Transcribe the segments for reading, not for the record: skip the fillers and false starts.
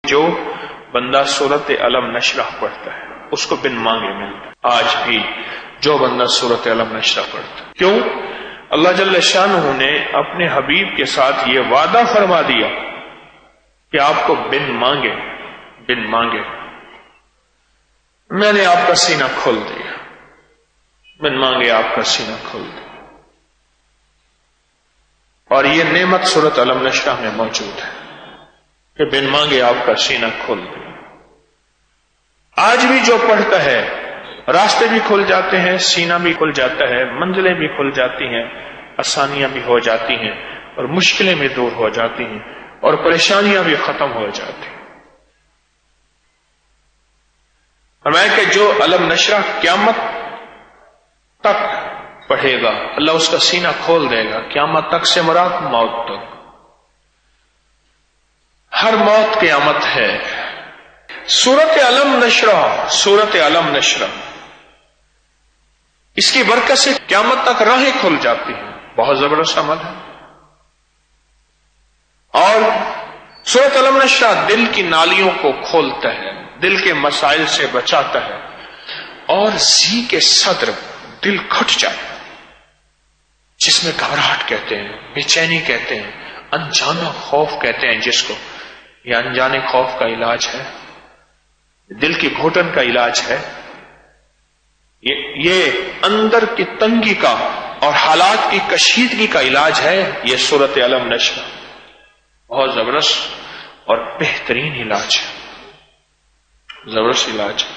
جو بندہ سورت علم نشرح پڑھتا ہے اس کو بن مانگے ملتا ہے۔ آج بھی جو بندہ سورت علم نشرح پڑھتا ہے، کیوں؟ اللہ جل شانہ نے اپنے حبیب کے ساتھ یہ وعدہ فرما دیا کہ آپ کو بن مانگے میں نے آپ کا سینہ کھول دیا، بن مانگے آپ کا سینہ کھول دیا۔ اور یہ نعمت سورت علم نشرح میں موجود ہے کہ بن مانگے آپ کا سینہ کھول دیا۔ آج بھی جو پڑھتا ہے راستے بھی کھل جاتے ہیں، سینہ بھی کھل جاتا ہے، منزلیں بھی کھل جاتی ہیں، آسانیاں بھی ہو جاتی ہیں، اور مشکلیں بھی دور ہو جاتی ہیں، اور پریشانیاں بھی ختم ہو جاتی ہیں۔ فرمایا کہ جو علم نشرح قیامت تک پڑھے گا اللہ اس کا سینہ کھول دے گا۔ قیامت تک سے مراد موت تک، ہر موت قیامت ہے۔ سورت علم نشرح اس کی برکت سے قیامت تک راہیں کھل جاتی ہیں، بہت زبردست عمل ہے۔ اور سورت علم نشرح دل کی نالیوں کو کھولتا ہے، دل کے مسائل سے بچاتا ہے، اور ضیق صدر دل کھٹ جائے، جس میں گھبراہٹ کہتے ہیں، بے چینی کہتے ہیں، انجانا خوف کہتے ہیں جس کو، یہ انجانے خوف کا علاج ہے، دل کی گھٹن کا علاج ہے، یہ اندر کی تنگی کا اور حالات کی کشیدگی کا علاج ہے۔ یہ سورت علم نشرح بہت زبردست اور بہترین علاج ہے، زبردست علاج ہے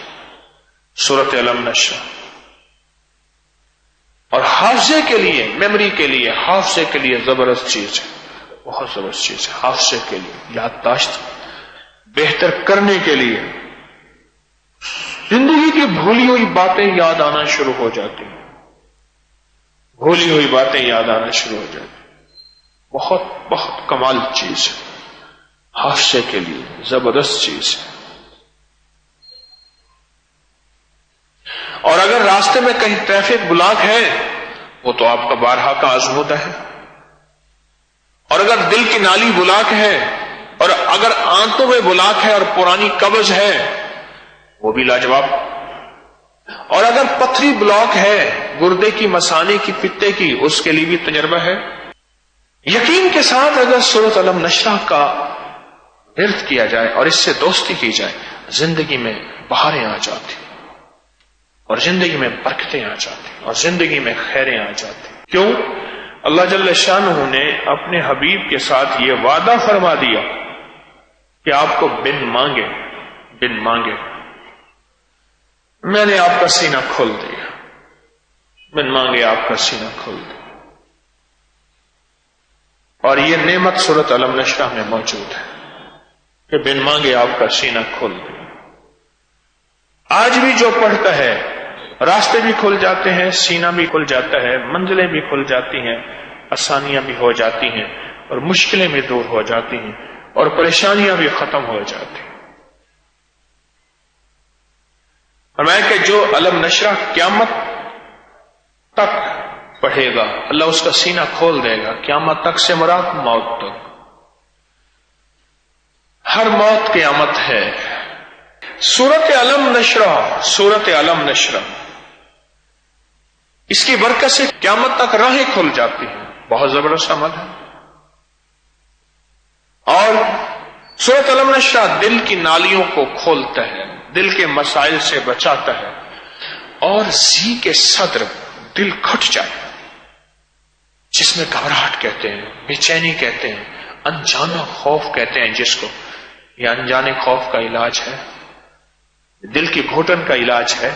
سورت علم نشرح۔ اور حافظے کے لیے، میموری کے لیے، حافظے کے لیے زبردست چیز ہے، بہت زبردست چیز ہے۔ حافظے کے لیے، یادداشت بہتر کرنے کے لیے، زندگی کی بھولی ہوئی باتیں یاد آنا شروع ہو جاتی ہیں، بھولی ہوئی باتیں یاد آنا شروع ہو جاتی ہیں، بہت بہت کمال چیز ہے، حافظے کے لیے زبردست چیز ہے۔ اور اگر راستے میں کہیں ٹریفک بلاک ہے وہ تو آپ کا بارہا کا آزمودہ ہے، اور اگر دل کی نالی بلاک ہے، اور اگر آنتوں میں بلاک ہے اور پرانی قبض ہے وہ بھی لاجواب، اور اگر پتھری بلاک ہے گردے کی، مثانے کی، پتے کی، اس کے لیے بھی تجربہ ہے۔ یقین کے ساتھ اگر سورت علم نشرح کا ورد کیا جائے اور اس سے دوستی کی جائے، زندگی میں بہاریں آ جاتی، اور زندگی میں برکتیں آ جاتی، اور زندگی میں خیریں آ جاتی۔ کیوں؟ اللہ جل شانہ نے اپنے حبیب کے ساتھ یہ وعدہ فرما دیا کہ آپ کو بن مانگے میں نے آپ کا سینہ کھول دیا، بن مانگے آپ کا سینہ کھول دیا۔ اور یہ نعمت سورت علم نشرح میں موجود ہے کہ بن مانگے آپ کا سینہ کھول دیا۔ آج بھی جو پڑھتا ہے راستے بھی کھل جاتے ہیں، سینہ بھی کھل جاتا ہے، منزلیں بھی کھل جاتی ہیں، آسانیاں بھی ہو جاتی ہیں، اور مشکلیں بھی دور ہو جاتی ہیں، اور پریشانیاں بھی ختم ہو جاتی ہیں۔ فرمایا کہ جو علم نشرح قیامت تک پڑھے گا اللہ اس کا سینہ کھول دے گا۔ قیامت تک سے مراد موت تک، ہر موت قیامت ہے۔ سورت علم نشرح اس کی برکت سے قیامت تک راہیں کھل جاتی ہیں، بہت زبردست عمل ہے۔ اور سورت علم نشرح دل کی نالیوں کو کھولتا ہے، دل کے مسائل سے بچاتا ہے، اور ضیق صدر دل کھٹ جائے، جس میں گھبراہٹ کہتے ہیں، بے چینی کہتے ہیں، انجانا خوف کہتے ہیں جس کو، یہ انجانے خوف کا علاج ہے، دل کی گھٹن کا علاج ہے،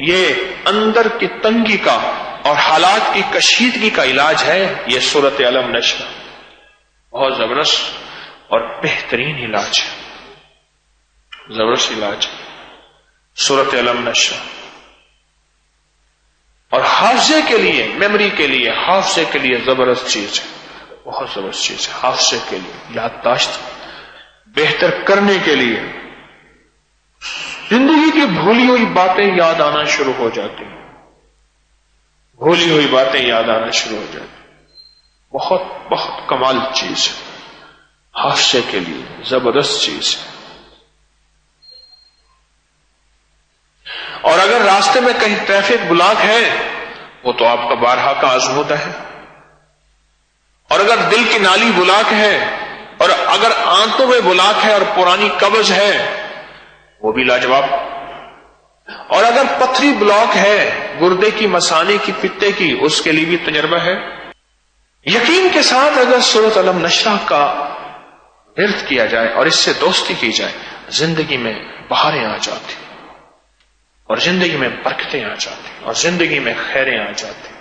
یہ اندر کی تنگی کا اور حالات کی کشیدگی کا علاج ہے۔ یہ سورت علم نشرح بہت زبردست اور بہترین علاج ہے، زبردست علاج ہے سورت علم نشرح۔ اور حافظے کے لیے، میموری کے لیے، حافظے کے لیے زبردست چیز ہے، بہت زبردست چیز ہے۔ حافظے کے لیے، یادداشت بہتر کرنے کے لیے، زندگی کی بھولی ہوئی باتیں یاد آنا شروع ہو جاتی ہیں، بھولی ہوئی باتیں یاد آنا شروع ہو جاتی ہیں، بہت بہت کمال چیز ہے، حادثے کے لیے زبردست چیز ہے. اور اگر راستے میں کہیں ٹریفک بلاک ہے وہ تو آپ کا بارہا کا آزمودہ ہے. اور اگر دل کی نالی بلاک ہے اور اگر آنتوں میں بلاک ہے اور پرانی قبض ہے وہ بھی لاجواب. اور اگر پتھری بلاک ہے گردے کی، مثانے کی، پتے کی، اس کے لیے بھی تجربہ ہے. یقین کے ساتھ اگر سورۃ علم نشرح کا ورد کیا جائے اور اس سے دوستی کی جائے زندگی میں بہاریں آ جاتی اور زندگی میں برکتیں آ جاتی اور زندگی میں خیریں آ جاتی.